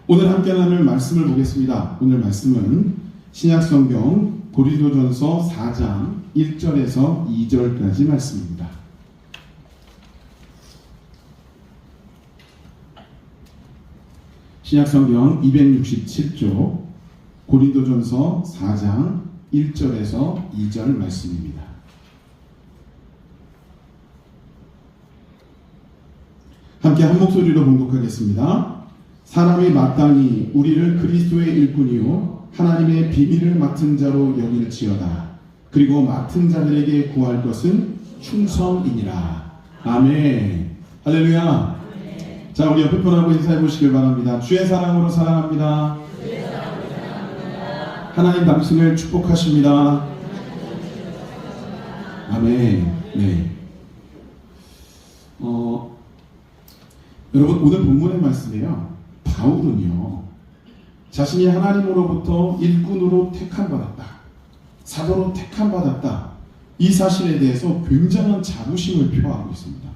오늘 함께 나눌 말씀을 보겠습니다. 오늘 말씀은 신약성경 고린도전서 4장 1절에서 2절까지 말씀입니다. 신약성경 267쪽 고린도전서 4장 1절에서 2절 말씀입니다. 함께 한 목소리로 봉독하겠습니다. 사람이 마땅히 우리를 그리스도의 일꾼이요 하나님의 비밀을 맡은 자로 여길지어다. 그리고 맡은 자들에게 구할 것은 충성이니라. 아멘. 할렐루야. 자, 우리 옆에 분하고 인사해 보시길 바랍니다. 주의 사랑으로 사랑합니다. 하나님 당신을 축복하십니다. 아멘. 네. 여러분, 오늘 본문의 말씀이에요. 바울은요, 자신이 하나님으로부터 일꾼으로 택함받았다, 사도로 택함받았다, 이 사실에 대해서 굉장한 자부심을 표하고 있습니다.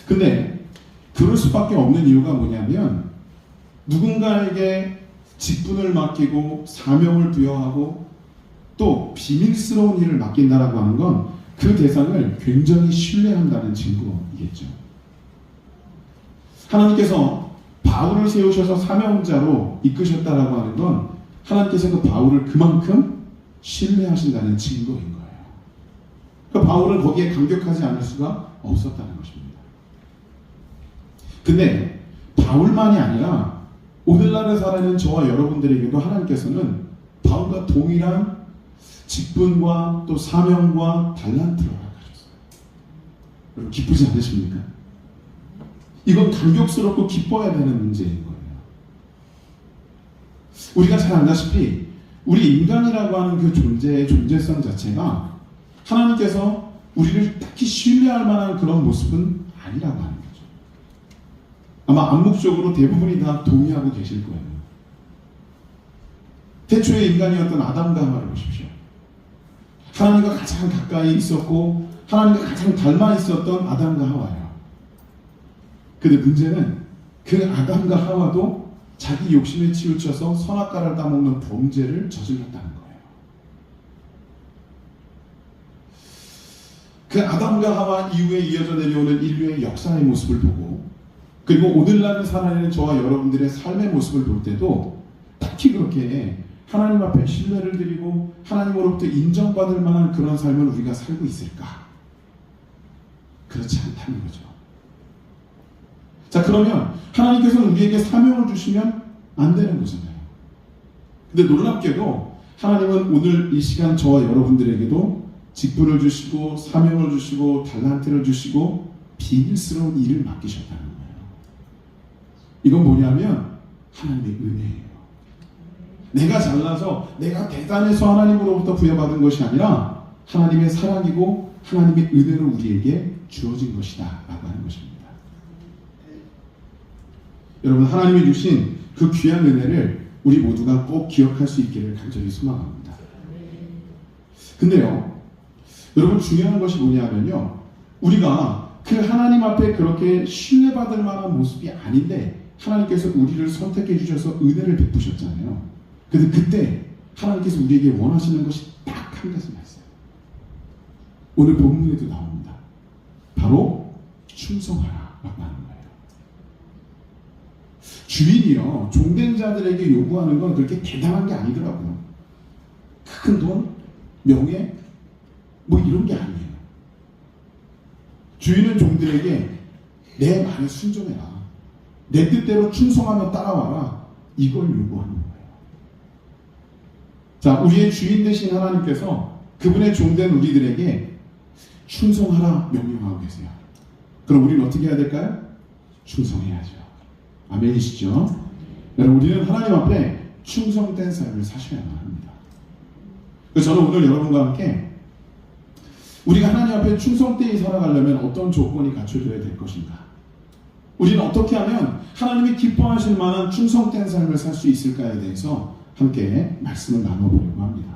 근데 그럴 수밖에 없는 이유가 뭐냐면, 누군가에게 직분을 맡기고 사명을 부여하고 또 비밀스러운 일을 맡긴다라고 하는 건 그 대상을 굉장히 신뢰한다는 증거이겠죠. 하나님께서 바울을 세우셔서 사명자로 이끄셨다라고 하는 건 하나님께서 그 바울을 그만큼 신뢰하신다는 증거인 거예요. 그러니까 바울은 거기에 감격하지 않을 수가 없었다는 것입니다. 근데 바울만이 아니라 오늘날을 살아가는 저와 여러분들에게도 하나님께서는 바울과 동일한 직분과 또 사명과 달란트를 허락하셨어요. 여러분 기쁘지 않으십니까? 이건 감격스럽고 기뻐야 되는 문제인 거예요. 우리가 잘 알다시피 우리 인간이라고 하는 그 존재의 존재성 자체가 하나님께서 우리를 딱히 신뢰할 만한 그런 모습은 아니라고 하는 거죠. 아마 암묵적으로 대부분이 다 동의하고 계실 거예요. 태초의 인간이었던 아담과 하와를 보십시오. 하나님과 가장 가까이 있었고 하나님과 가장 닮아 있었던 아담과 하와예요. 근데 문제는 그 아담과 하와도 자기 욕심에 치우쳐서 선악과를 따먹는 범죄를 저질렀다는 거예요. 그 아담과 하와 이후에 이어져 내려오는 인류의 역사의 모습을 보고, 그리고 오늘날 살아가는 저와 여러분들의 삶의 모습을 볼 때도 딱히 그렇게 하나님 앞에 신뢰를 드리고 하나님으로부터 인정받을 만한 그런 삶을 우리가 살고 있을까? 그렇지 않다는 거죠. 자, 그러면 하나님께서는 우리에게 사명을 주시면 안 되는 거잖아요. 근데 놀랍게도 하나님은 오늘 이 시간 저와 여러분들에게도 직분을 주시고 사명을 주시고 달란트를 주시고 비밀스러운 일을 맡기셨다는 거예요. 이건 뭐냐면 하나님의 은혜예요. 내가 잘나서 내가 대단해서 하나님으로부터 부여받은 것이 아니라 하나님의 사랑이고 하나님의 은혜로 우리에게 주어진 것이다 라고 하는 것입니다. 여러분, 하나님이 주신 그 귀한 은혜를 우리 모두가 꼭 기억할 수 있기를 간절히 소망합니다. 근데요, 여러분 중요한 것이 뭐냐면요, 우리가 그 하나님 앞에 그렇게 신뢰받을 만한 모습이 아닌데 하나님께서 우리를 선택해 주셔서 은혜를 베푸셨잖아요. 그래서 그때 하나님께서 우리에게 원하시는 것이 딱 한 가지만 있어요. 오늘 본문에도 나옵니다. 바로 충성하라 라고 하는 거예요. 주인이요, 종된 자들에게 요구하는 건 그렇게 대단한 게 아니더라고요. 큰 돈, 명예, 뭐 이런 게 아니에요. 주인은 종들에게 내 말에 순종해라, 내 뜻대로 충성하며 따라와라, 이걸 요구하는 거예요. 자, 우리의 주인 되신 하나님께서 그분의 종된 우리들에게 충성하라 명령하고 계세요. 그럼 우리는 어떻게 해야 될까요? 충성해야죠. 아멘이시죠? 여러분, 우리는 하나님 앞에 충성된 삶을 사셔야만 합니다. 그래서 저는 오늘 여러분과 함께 우리가 하나님 앞에 충성되이 살아가려면 어떤 조건이 갖춰져야 될 것인가, 우리는 어떻게 하면 하나님이 기뻐하실 만한 충성된 삶을 살 수 있을까에 대해서 함께 말씀을 나눠보려고 합니다.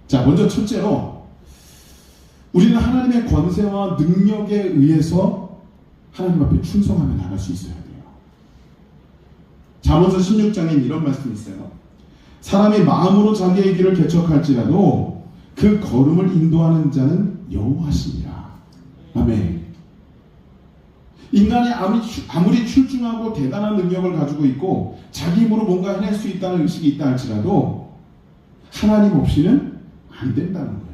자, 먼저 첫째로 우리는 하나님의 권세와 능력에 의해서 하나님 앞에 충성하며 나갈 수 있어야 돼요. 잠언서 16장에 이런 말씀이 있어요. 사람이 마음으로 자기의 길을 개척할지라도 그 걸음을 인도하는 자는 여호와시니라. 아멘. 인간이 아무리 출중하고 대단한 능력을 가지고 있고 자기 힘으로 뭔가 해낼 수 있다는 의식이 있다 할지라도 하나님 없이는 안 된다는 거예요.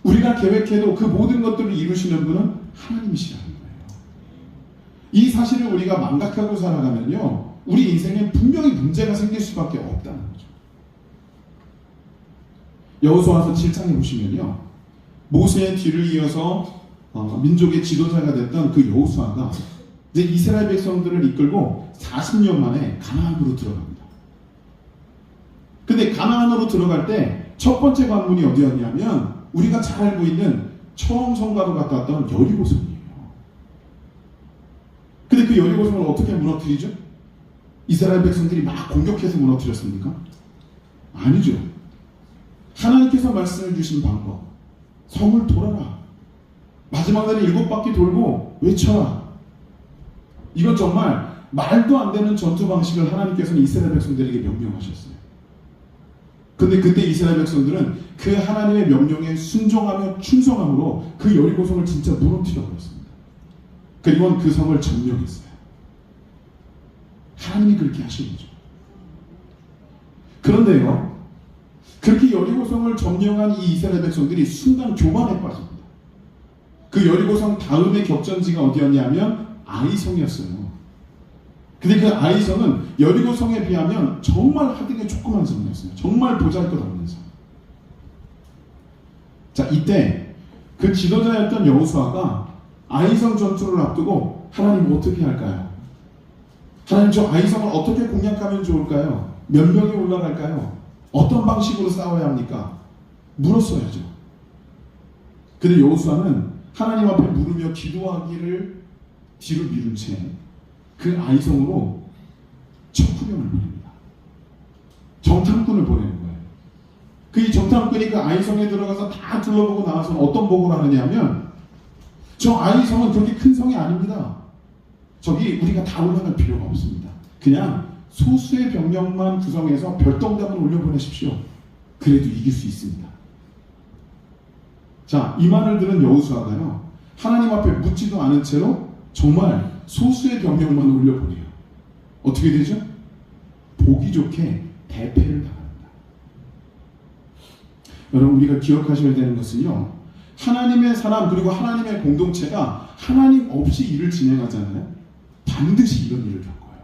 우리가 계획해도 그 모든 것들을 이루시는 분은 하나님이시라는 거예요. 이 사실을 우리가 망각하고 살아가면요, 우리 인생에 분명히 문제가 생길 수밖에 없다는 거죠. 여호수아서 7장에 보시면요, 모세의 뒤를 이어서 민족의 지도자가 됐던 그 여호수아가 이제 이스라엘 백성들을 이끌고 40년 만에 가나안으로 들어갑니다. 근데 가나안으로 들어갈 때 첫 번째 관문이 어디였냐면 우리가 잘 알고 있는 처음성과도 가까웠던 여리고성이에요. 근데 그 여리고성을 어떻게 무너뜨리죠? 이스라엘 백성들이 막 공격해서 무너뜨렸습니까? 아니죠. 하나님께서 말씀해 주신 방법, 성을 돌아라, 마지막 날에 7바퀴 돌고 외쳐라. 이건 정말 말도 안 되는 전투 방식을 하나님께서는 이스라엘 백성들에게 명령하셨어요. 근데 그때 이스라엘 백성들은 그 하나님의 명령에 순종하며 충성함으로 그 여리고성을 진짜 무너뜨려 버렸습니다. 그리고 그 성을 점령했어요. 하나님이 그렇게 하신 거죠. 그런데요, 그렇게 여리고성을 점령한 이 이스라엘 백성들이 순간 교만에 빠집니다. 그 여리고성 다음의 격전지가 어디였냐면 아이성이었어요. 근데 그 아이성은 여리고성에 비하면 정말 하등의 조그만 성이었어요. 정말 보잘것없는 성. 자, 이때 그 지도자였던 여호수아가 아이성 전투를 앞두고 하나님 어떻게 할까요? 하나님, 저 아이성을 어떻게 공략하면 좋을까요? 몇 명이 올라갈까요? 어떤 방식으로 싸워야 합니까? 물었어야죠. 근데 여호수아는 하나님 앞에 물으며 기도하기를 뒤로 미룬 채 그 아이성으로 척후병을 보냅니다. 정탐꾼을 보내는 거예요. 그 정탐꾼이 그 아이성에 들어가서 다 둘러보고 나와서 어떤 보고를 하느냐면, 저 아이성은 그렇게 큰 성이 아닙니다. 저기 우리가 다 올라갈 필요가 없습니다. 그냥 소수의 병력만 구성해서 별동답을 올려보내십시오. 그래도 이길 수 있습니다. 자, 이 말을 들은 여호수아가요, 하나님 앞에 묻지도 않은 채로 정말 소수의 병력만 올려보내요. 어떻게 되죠? 보기 좋게 대패를 당합니다. 여러분, 우리가 기억하셔야 되는 것은요, 하나님의 사람 그리고 하나님의 공동체가 하나님 없이 일을 진행하잖아요. 반드시 이런 일을 겪어요.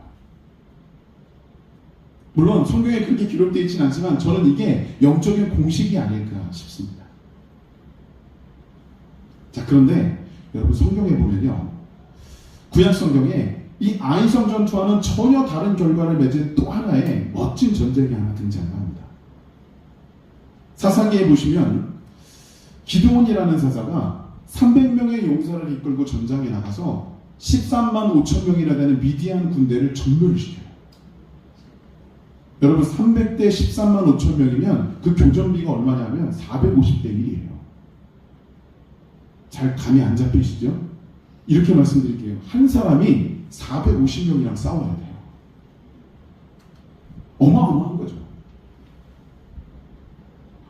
물론 성경에 그렇게 기록되어 있지는 않지만 저는 이게 영적인 공식이 아닐까 싶습니다. 자, 그런데 여러분, 성경에 보면요, 구약 성경에 이 아이성 전투와는 전혀 다른 결과를 맺은 또 하나의 멋진 전쟁이 하나 등장합니다. 사사기에 보시면 기드온이라는 사사가 300명의 용사를 이끌고 전장에 나가서 13만 5천 명이나 되는 미디안 군대를 전멸시켜요. 여러분, 300대 13만 5천 명이면 그 교전비가 얼마냐면 450대 1이에요. 잘 감이 안 잡히시죠? 이렇게 말씀드릴게요. 한 사람이 450명이랑 싸워야 돼요. 어마어마한 거죠.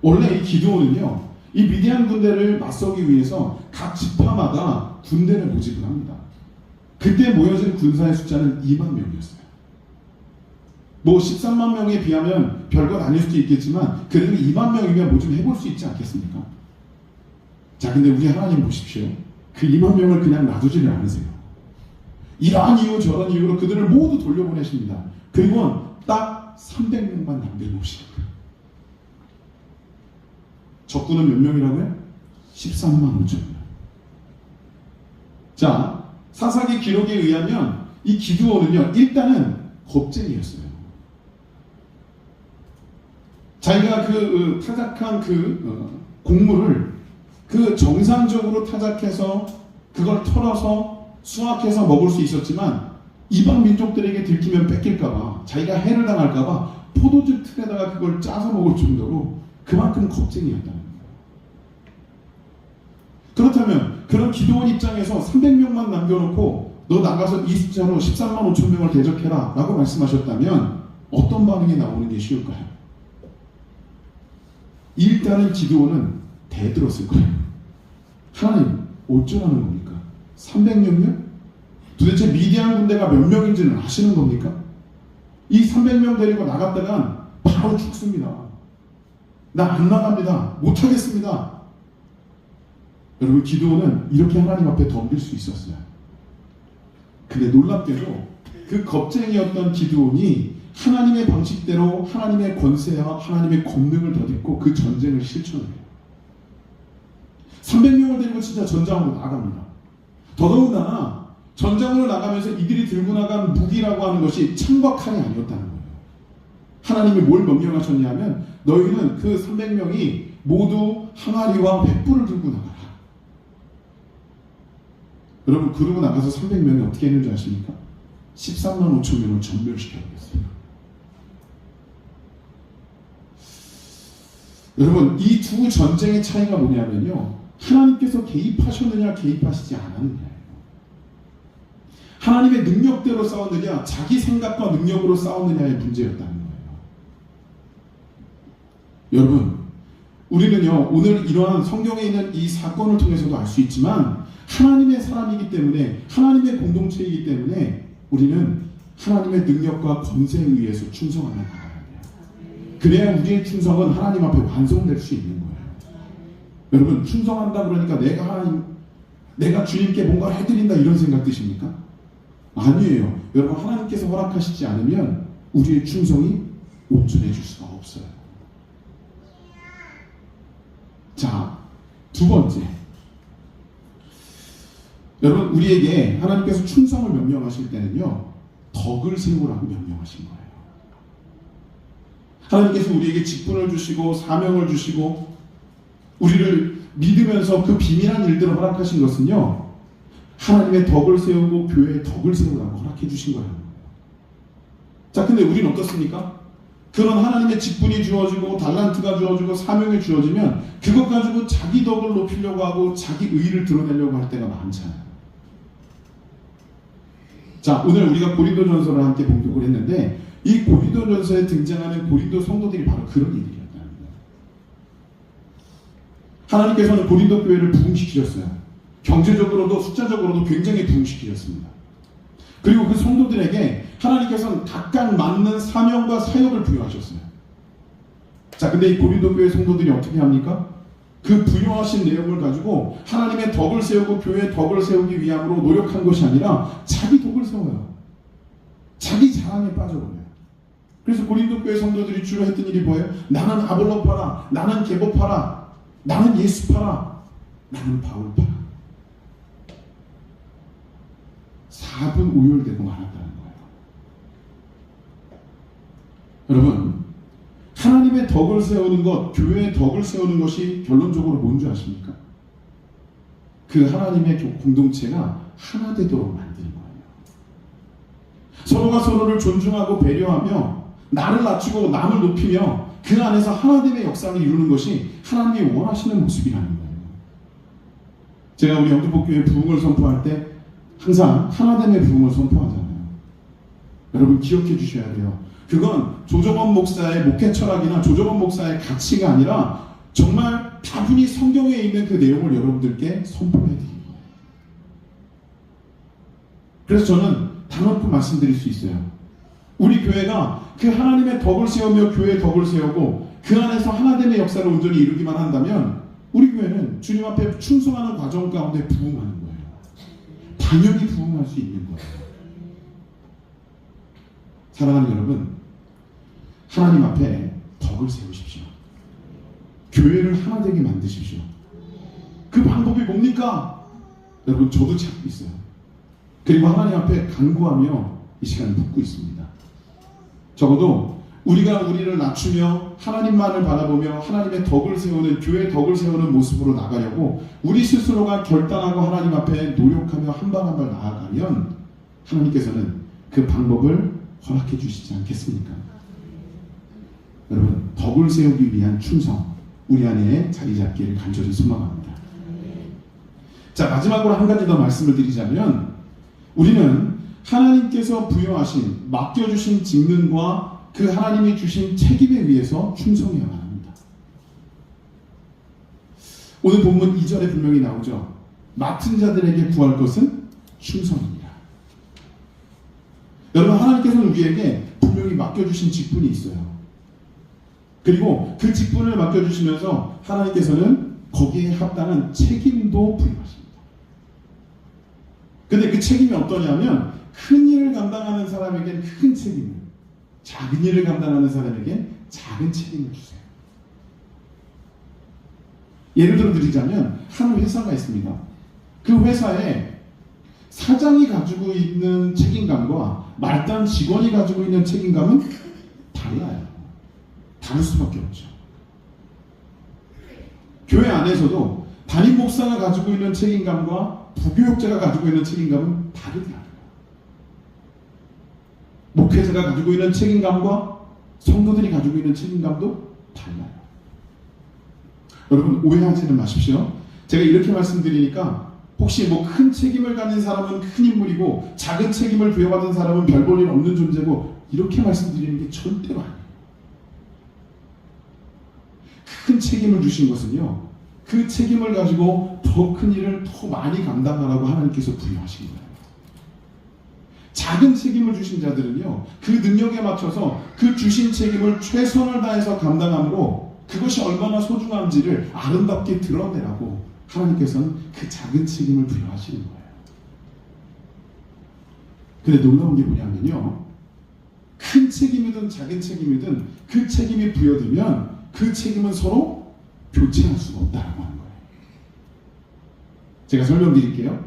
원래 이 기드온은요, 이 미디안 군대를 맞서기 위해서 각 지파마다 군대를 모집을 합니다. 그때 모여진 군사의 숫자는 2만 명이었어요. 뭐 13만 명에 비하면 별것 아닐 수도 있겠지만 그래도 2만 명이면 뭐 좀 해볼 수 있지 않겠습니까? 자, 근데 우리 하나님 보십시오. 그 2만 명을 그냥 놔두지를 않으세요. 이러한 이유 저런 이유로 그들을 모두 돌려보내십니다. 그리고 딱 300명만 남겨놓으십니다. 적군은 몇 명이라고요? 13만 5천 명. 자, 사사기 기록에 의하면 이 기드온은요, 일단은 겁쟁이였어요. 자기가 타작한 곡물을 정상적으로 타작해서 그걸 털어서 수확해서 먹을 수 있었지만 이방 민족들에게 들키면 뺏길까봐, 자기가 해를 당할까봐 포도주 틀에다가 그걸 짜서 먹을 정도로 그만큼 겁쟁이였다는 거예요. 그렇다면 그런 기드온 입장에서 300명만 남겨놓고 너 나가서 이 숫자로 13만 5천 명을 대적해라 라고 말씀하셨다면 어떤 반응이 나오는 게 쉬울까요? 일단은 기드온은 대들었을 거예요. 하나님 어쩌라는 겁니까? 300명이요? 도대체 미디안 군대가 몇 명인지는 아시는 겁니까? 이 300명 데리고 나갔다간 바로 죽습니다. 나 안 나갑니다. 못하겠습니다. 여러분, 기드온은 이렇게 하나님 앞에 덤빌 수 있었어요. 근데 놀랍게도 그 겁쟁이였던 기드온이 하나님의 방식대로 하나님의 권세와 하나님의 권능을 덧입고 그 전쟁을 실천해요. 300명을 데리고 진짜 전장으로 나갑니다. 더더군다나 전장으로 나가면서 이들이 들고 나간 무기라고 하는 것이 창과 칼이 아니었다는 거예요. 하나님이 뭘 명령하셨냐면 너희는 그 300명이 모두 항아리와 횃불을 들고 나가라. 여러분, 그러고 나가서 300명이 어떻게 했는지 아십니까? 13만 5천 명을 전멸시켜버렸어요. 여러분, 이 두 전쟁의 차이가 뭐냐면요, 하나님께서 개입하셨느냐 개입하시지 않았느냐예요. 하나님의 능력대로 싸웠느냐 자기 생각과 능력으로 싸웠느냐의 문제였다는 거예요. 여러분, 우리는요 오늘 이러한 성경에 있는 이 사건을 통해서도 알 수 있지만 하나님의 사람이기 때문에, 하나님의 공동체이기 때문에 우리는 하나님의 능력과 권세에 의해서 충성하며 나가야 돼요. 그래야 우리의 충성은 하나님 앞에 완성될 수 있는 거예요. 여러분, 충성한다 그러니까 내가 주님께 뭔가 해드린다 이런 생각 드십니까? 아니에요. 여러분, 하나님께서 허락하시지 않으면 우리의 충성이 온전해질 수가 없어요. 자, 두 번째, 여러분, 우리에게 하나님께서 충성을 명령하실 때는요 덕을 세우라고 명령하신 거예요. 하나님께서 우리에게 직분을 주시고 사명을 주시고 우리를 믿으면서 그 비밀한 일들을 허락하신 것은요 하나님의 덕을 세우고 교회의 덕을 세우라고 허락해 주신 거예요. 자, 근데 우리는 어떻습니까? 그런 하나님의 직분이 주어지고 달란트가 주어지고 사명이 주어지면 그것 가지고 자기 덕을 높이려고 하고 자기 의의를 드러내려고 할 때가 많잖아요. 자, 오늘 우리가 고린도전서를 함께 봉독을 했는데 이 고린도전서에 등장하는 고린도 성도들이 바로 그런 이들이었다는 거예요. 하나님께서는 고린도 교회를 부흥시키셨어요. 경제적으로도 숫자적으로도 굉장히 부흥시키셨습니다. 그리고 그 성도들에게 하나님께서는 각각 맞는 사명과 사역을 부여하셨어요. 자, 근데 이 고린도 교회 성도들이 어떻게 합니까? 그 부여하신 내용을 가지고 하나님의 덕을 세우고 교회의 덕을 세우기 위함으로 노력한 것이 아니라 자기 덕을 세워요. 자기 자랑에 빠져버려요. 그래서 고린도 교회 성도들이 주로 했던 일이 뭐예요? 나는 아볼로 파라, 나는 게보 파라, 나는 예수 파라, 나는 바울 파라. 4분 오열되고 말았다는 거예요. 여러분, 하나님의 덕을 세우는 것, 교회의 덕을 세우는 것이 결론적으로 뭔지 아십니까? 그 하나님의 공동체가 하나 되도록 만드는 거예요. 서로가 서로를 존중하고 배려하며 나를 낮추고 남을 높이며 그 안에서 하나님의 역사를 이루는 것이 하나님이 원하시는 모습이라는 거예요. 제가 우리 영주복교회 부흥을 선포할 때 항상 하나됨의 부흥을 선포하잖아요. 여러분, 기억해 주셔야 돼요. 그건 조정원 목사의 목회 철학이나 조정원 목사의 가치가 아니라 정말 다분히 성경에 있는 그 내용을 여러분들께 선포해 드리는 거예요. 그래서 저는 단언코 말씀드릴 수 있어요. 우리 교회가 그 하나님의 덕을 세우며 교회의 덕을 세우고 그 안에서 하나됨의 역사를 온전히 이루기만 한다면 우리 교회는 주님 앞에 충성하는 과정 가운데 부흥하는 거예요. 당연히 부흥할 수 있는 거예요. 사랑하는 여러분, 하나님 앞에 덕을 세우십시오. 교회를 하나 되게 만드십시오. 그 방법이 뭡니까? 여러분, 저도 찾고 있어요. 그리고 하나님 앞에 간구하며 이 시간을 묻고 있습니다. 적어도 우리가 우리를 낮추며 하나님만을 바라보며 하나님의 덕을 세우는, 교회의 덕을 세우는 모습으로 나가려고 우리 스스로가 결단하고 하나님 앞에 노력하며 한 발 한 발 나아가면 하나님께서는 그 방법을 허락해 주시지 않겠습니까? 여러분, 덕을 세우기 위한 충성 우리 안에 자리 잡기를 간절히 소망합니다. 자, 마지막으로 한 가지 더 말씀을 드리자면 우리는 하나님께서 부여하신 맡겨주신 직능과 그 하나님이 주신 책임에 의해서 충성해야만 합니다. 오늘 본문 2절에 분명히 나오죠. 맡은 자들에게 구할 것은 충성입니다. 여러분, 하나님께서는 우리에게 분명히 맡겨주신 직분이 있어요. 그리고 그 직분을 맡겨주시면서 하나님께서는 거기에 합당한 책임도 부여하십니다. 근데 그 책임이 어떠냐면 큰 일을 감당하는 사람에겐 큰 책임을, 작은 일을 감당하는 사람에겐 작은 책임을 주세요. 예를 들어 드리자면 한 회사가 있습니다. 그 회사에 사장이 가지고 있는 책임감과 말단 직원이 가지고 있는 책임감은 달라요. 다를 수밖에 없죠. 교회 안에서도 담임 목사가 가지고 있는 책임감과 부교육자가 가지고 있는 책임감은 다르더라고요. 목회자가 가지고 있는 책임감과 성도들이 가지고 있는 책임감도 달라요. 여러분, 오해하지는 마십시오. 제가 이렇게 말씀드리니까 혹시 뭐 큰 책임을 가진 사람은 큰 인물이고 작은 책임을 부여받은 사람은 별 볼 일 없는 존재고 이렇게 말씀드리는 게 절대로 아니에요. 큰 책임을 주신 것은요, 그 책임을 가지고 더 큰 일을 더 많이 감당하라고 하나님께서 부여하신 거예요. 작은 책임을 주신 자들은요, 그 능력에 맞춰서 그 주신 책임을 최선을 다해서 감당함으로 그것이 얼마나 소중한지를 아름답게 드러내라고 하나님께서는 그 작은 책임을 부여하시는 거예요. 근데 놀라운 게 뭐냐면요, 큰 책임이든 작은 책임이든 그 책임이 부여되면 그 책임은 서로 교체할 수가 없다라고 하는 거예요. 제가 설명드릴게요.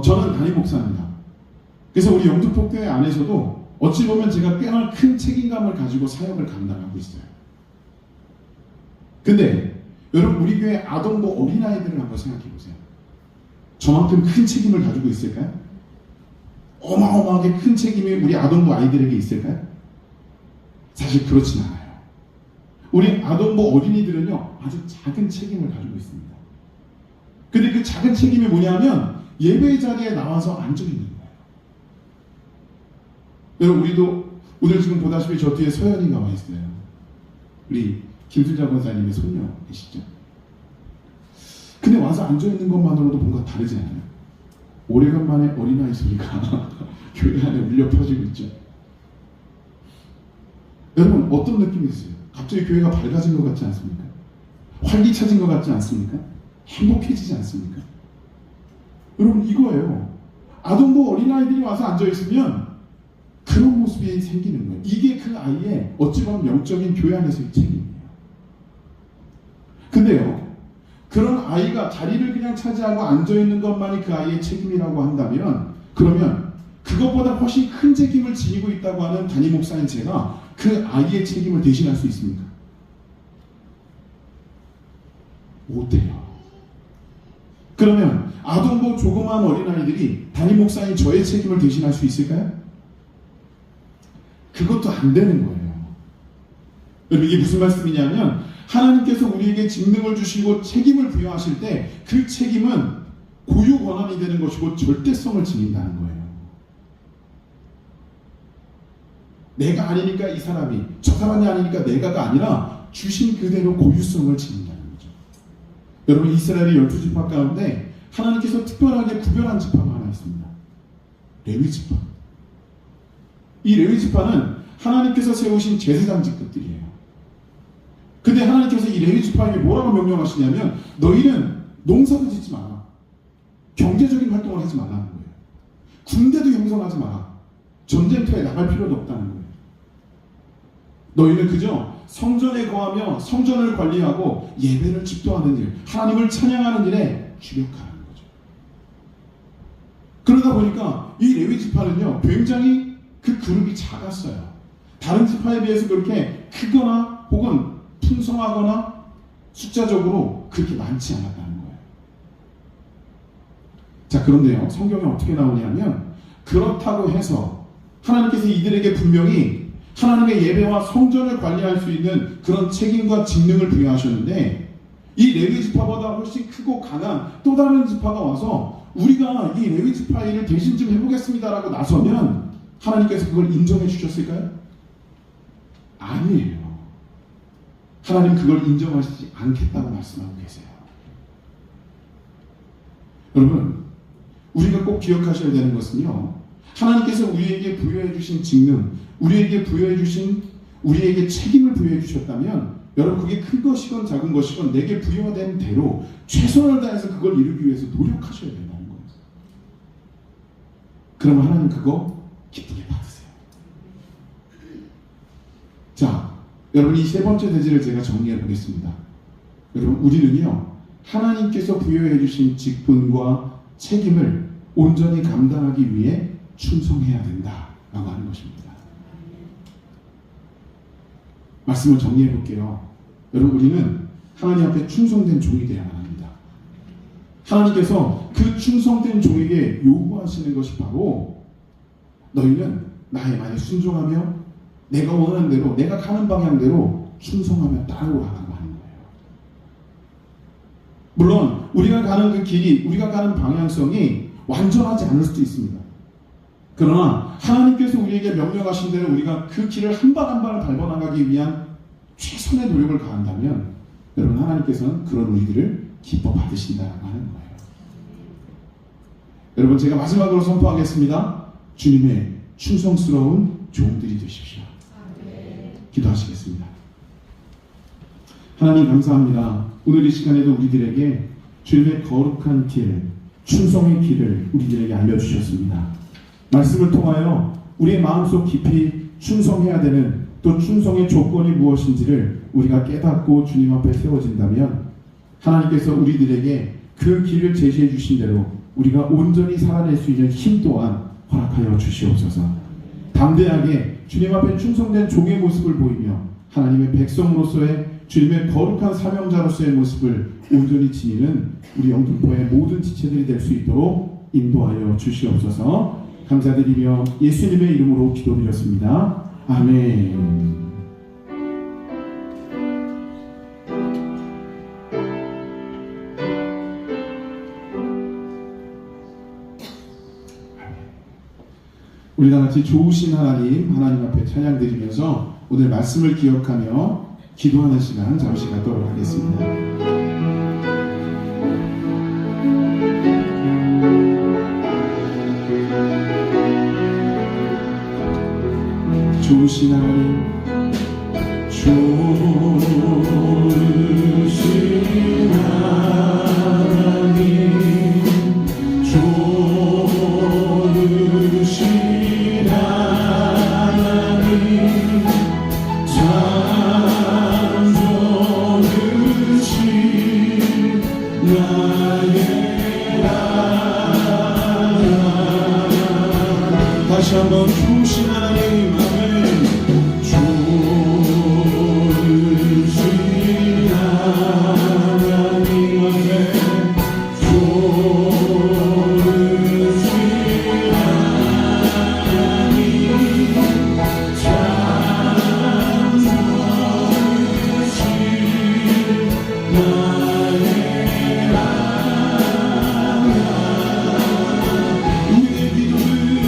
저는 담임 목사입니다. 그래서 우리 영등포교회 안에서도 어찌 보면 제가 꽤나 큰 책임감을 가지고 사역을 감당하고 있어요. 근데 여러분, 우리 교회 아동부 어린아이들을 한번 생각해 보세요. 저만큼 큰 책임을 가지고 있을까요? 어마어마하게 큰 책임이 우리 아동부 아이들에게 있을까요? 사실 그렇진 않아요. 우리 아동부 어린이들은요, 아주 작은 책임을 가지고 있습니다. 근데 그 작은 책임이 뭐냐면 예배 자리에 나와서 앉아 있는 거예요. 여러분, 우리도 오늘 지금 보다시피 저 뒤에 서연이 나와 있어요. 우리 김순자 권사님의 손녀 계시죠? 근데 와서 앉아 있는 것만으로도 뭔가 다르지 않아요? 오래간만에 어린아이 소리가 교회 안에 울려 퍼지고 있죠. 여러분, 어떤 느낌이 있어요? 갑자기 교회가 밝아진 것 같지 않습니까? 활기차진 것 같지 않습니까? 행복해지지 않습니까? 여러분, 이거예요. 아동부 어린아이들이 와서 앉아있으면 그런 모습이 생기는 거예요. 이게 그 아이의 어찌 보면 영적인 교회 안에서의 책임이에요. 근데요, 그런 아이가 자리를 그냥 차지하고 앉아있는 것만이 그 아이의 책임이라고 한다면, 그러면 그것보다 훨씬 큰 책임을 지니고 있다고 하는 담임 목사인 제가 그 아이의 책임을 대신할 수 있습니까? 못해요. 그러면 아동부 조그마한 어린아이들이 담임 목사인 저의 책임을 대신할 수 있을까요? 그것도 안 되는 거예요. 여러분, 이게 무슨 말씀이냐면 하나님께서 우리에게 직능을 주시고 책임을 부여하실 때 그 책임은 고유 권한이 되는 것이고 절대성을 지닌다는 거예요. 내가 아니니까 이 사람이, 저 사람이 아니니까 내가가 아니라 주신 그대로 고유성을 지닌다는 거죠. 여러분, 이스라엘의 12지파 가운데 하나님께서 특별하게 구별한 지파가 하나 있습니다. 레위지파. 이 레위지파는 하나님께서 세우신 제사장 직급들이에요. 근데 하나님께서 이 레위지파에게 뭐라고 명령하시냐면 너희는 농사도 짓지 마라. 경제적인 활동을 하지 말라는 거예요. 군대도 형성하지 마라. 전쟁터에 나갈 필요도 없다는 거예요. 너희는 그저 성전에 거하며 성전을 관리하고 예배를 집도하는 일, 하나님을 찬양하는 일에 주력하라는 거죠. 그러다 보니까 이 레위 지파는요, 굉장히 그 그룹이 작았어요. 다른 지파에 비해서 그렇게 크거나 혹은 풍성하거나 숫자적으로 그렇게 많지 않았다는 거예요. 자, 그런데요, 성경에 어떻게 나오냐면 그렇다고 해서 하나님께서 이들에게 분명히 하나님의 예배와 성전을 관리할 수 있는 그런 책임과 직능을 부여하셨는데 이 레위 지파보다 훨씬 크고 강한 또 다른 지파가 와서 우리가 이 레위 지파 일을 대신 좀 해보겠습니다라고 나서면 하나님께서 그걸 인정해 주셨을까요? 아니에요. 하나님 그걸 인정하시지 않겠다고 말씀하고 계세요. 여러분, 우리가 꼭 기억하셔야 되는 것은요, 하나님께서 우리에게 부여해 주신 직능, 우리에게 부여해 주신, 우리에게 책임을 부여해 주셨다면 여러분, 그게 큰 것이건 작은 것이건 내게 부여된 대로 최선을 다해서 그걸 이루기 위해서 노력하셔야 된다는 거예요. 그러면 하나님 그거 기쁘게 받으세요. 자, 여러분, 이 세 번째 대지를 제가 정리해 보겠습니다. 여러분, 우리는요, 하나님께서 부여해 주신 직분과 책임을 온전히 감당하기 위해 충성해야 된다라고 하는 것입니다. 말씀을 정리해 볼게요. 여러분, 우리는 하나님 앞에 충성된 종이 되어야만 합니다. 하나님께서 그 충성된 종에게 요구하시는 것이 바로 너희는 나의 말에 순종하며 내가 원하는 대로, 내가 가는 방향대로 충성하며 따라오라고 하는 거예요. 물론 우리가 가는 그 길이, 우리가 가는 방향성이 완전하지 않을 수도 있습니다. 그러나 하나님께서 우리에게 명령하신 대로 우리가 그 길을 한 발 한 발을 밟아나가기 위한 최선의 노력을 가한다면 여러분, 하나님께서는 그런 우리들을 기뻐 받으신다고 하는 거예요. 여러분, 제가 마지막으로 선포하겠습니다. 주님의 충성스러운 종들이 되십시오. 기도하시겠습니다. 하나님, 감사합니다. 오늘 이 시간에도 우리들에게 주님의 거룩한 길, 충성의 길을 우리들에게 알려주셨습니다. 말씀을 통하여 우리의 마음속 깊이 충성해야 되는, 또 충성의 조건이 무엇인지를 우리가 깨닫고 주님 앞에 세워진다면 하나님께서 우리들에게 그 길을 제시해 주신 대로 우리가 온전히 살아낼 수 있는 힘 또한 허락하여 주시옵소서. 담대하게 주님 앞에 충성된 종의 모습을 보이며 하나님의 백성으로서의 주님의 거룩한 사명자로서의 모습을 온전히 지니는 우리 영등포의 모든 지체들이 될 수 있도록 인도하여 주시옵소서. 감사드리며 예수님의 이름으로 기도드렸습니다. 아멘. 우리 다 같이 좋으신 하나님, 하나님 앞에 찬양드리면서 오늘 말씀을 기억하며 기도하는 시간 잠시 갖도록 하겠습니다. 좋으신 하나님, 좋으신 하나님, 좋으신 하나님, 참 좋으신 나의 하나님. 다시 한번 좋으신 하나님, 우리의 기도를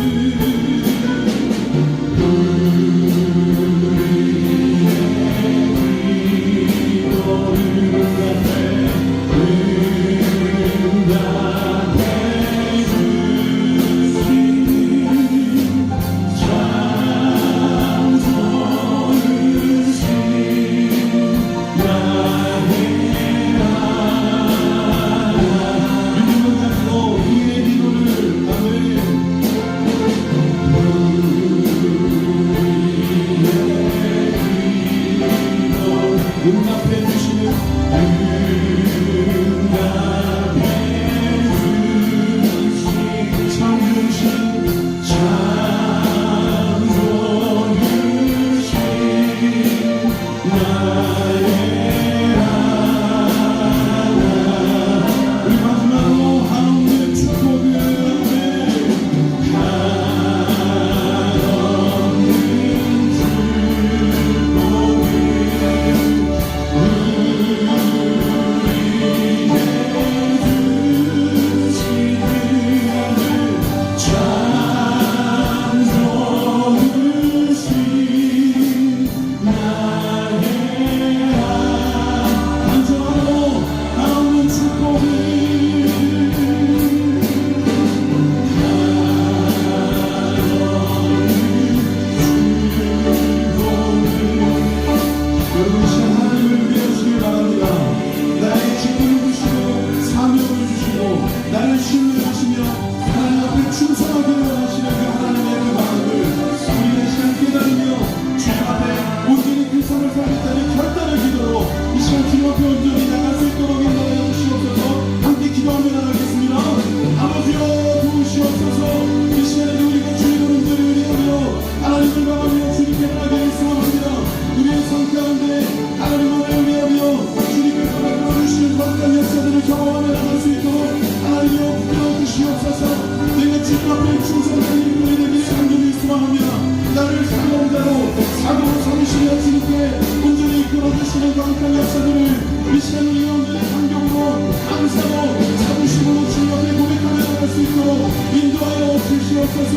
이런 거룩한 역사들을 이 시간 우리 영혼들의 감격으로 감사로 자부심으로 주님 앞에 고백하며 나갈 수 있도록 인도하여 주시옵소서.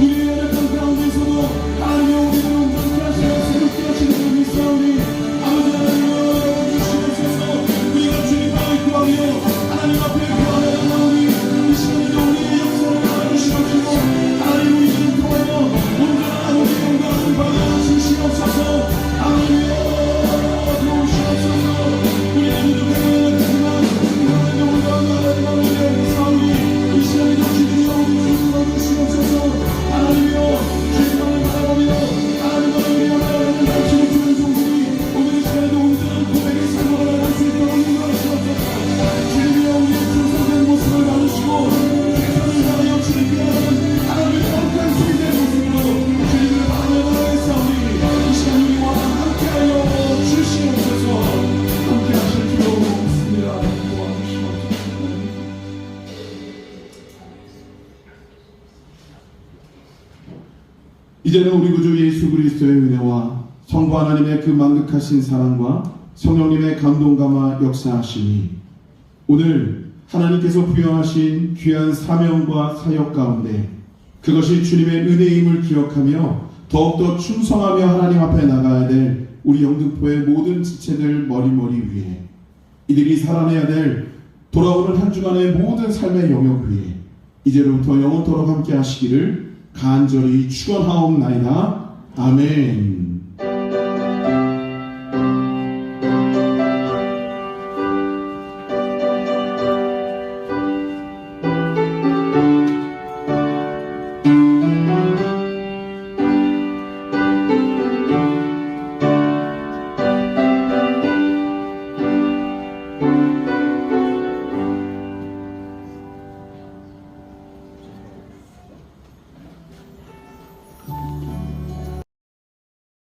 우리의 연약한 가운데서도 하나님의 우리를 온전케 하시며 새롭게 하시는 줄 믿사오니 아버지 하나님여 주시옵소서. 우리가 주님과 구하며 하나님 앞에 구하며 나오니 이 시간에도 우리의 역사를 알아주시옵시고 하나님 우리를 통하여 온전한 우리의 영광을 받아 주시옵소서. 하나님여 도우시옵소서. 우리의 믿음을 하지만 하나님의 우리가 하나님을 위해 싸우니 이 시간에도 주님이여 우리를 도와주시옵소서. 하나님여 주님만을 바라보며 하나님만을 위하여 하나님을 다시는 주는 종들이 오늘 이 시간에도 온전한 고백의 삶을 나갈 수 있도록 인도하시옵소서. 주님이여 우리의 충성된 모습을 봐주시고 최선을 다하여 주님께 하는 하나님의 거룩한 주님의 모습으로 주님을 바라보며 싸우니 이 시간 우리와 함께하여 주시옵소서. 함께하실 줄로 믿습니다. 도와주시옵소서. 이제는 우리 구주 예수 그리스도의 은혜와 성부 하나님의 그 만극하신 사랑과 성령님의 감동감화 역사하시니 오늘 하나님께서 부여하신 귀한 사명과 사역 가운데 그것이 주님의 은혜임을 기억하며 더욱더 충성하며 하나님 앞에 나가야 될 우리 영등포의 모든 지체들 머리머리 위에 이들이 살아내야 될 돌아오는 한 주간의 모든 삶의 영역 위에 이제로부터 영원토록 함께 하시기를 간절히 축원하옵나이다. 아멘.